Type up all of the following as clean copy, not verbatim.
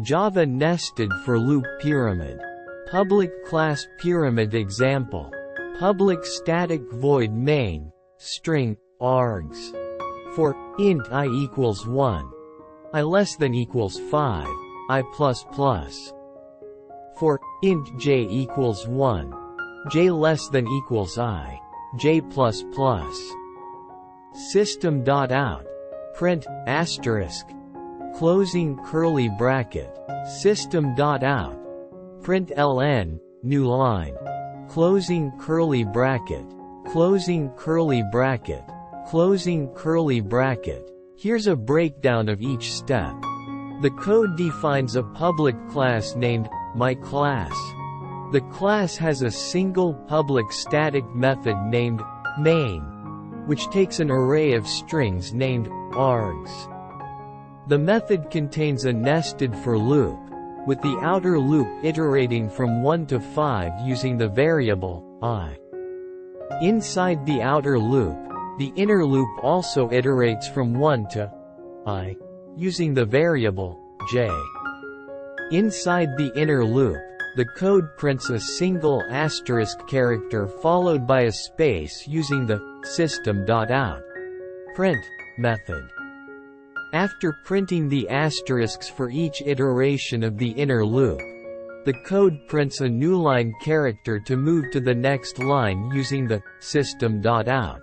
Java nested for loop pyramid. Public class pyramid example. Public static void main, string, args. For int I equals 1. I less than equals 5, I plus plus. For int j equals 1. J less than equals I, j plus plus. System.out. Print, asterisk. Closing curly bracket. System.out. Print ln, new line. Closing curly bracket. Closing curly bracket. Closing curly bracket. Here's a breakdown of each step. The code defines a public class named myClass. The class has a single public static method named main, which takes an array of strings named args. The method contains a nested for loop, with the outer loop iterating from 1 to 5 using the variable I. Inside the outer loop, the inner loop also iterates from 1 to I, using the variable j. Inside the inner loop, the code prints a single asterisk character followed by a space using the system.out print method. After printing the asterisks for each iteration of the inner loop, the code prints a new line character to move to the next line using the system.out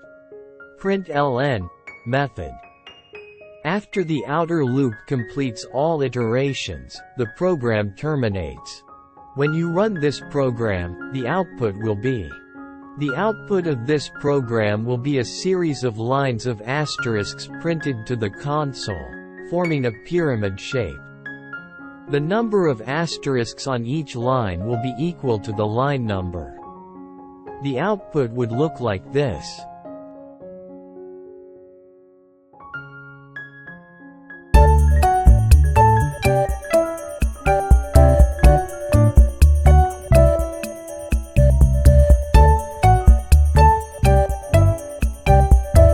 print ln method. After the outer loop completes all iterations, the program terminates. When you run this program, the output will be. The output of this program will be a series of lines of asterisks printed to the console, forming a pyramid shape. The number of asterisks on each line will be equal to the line number. The output would look like this.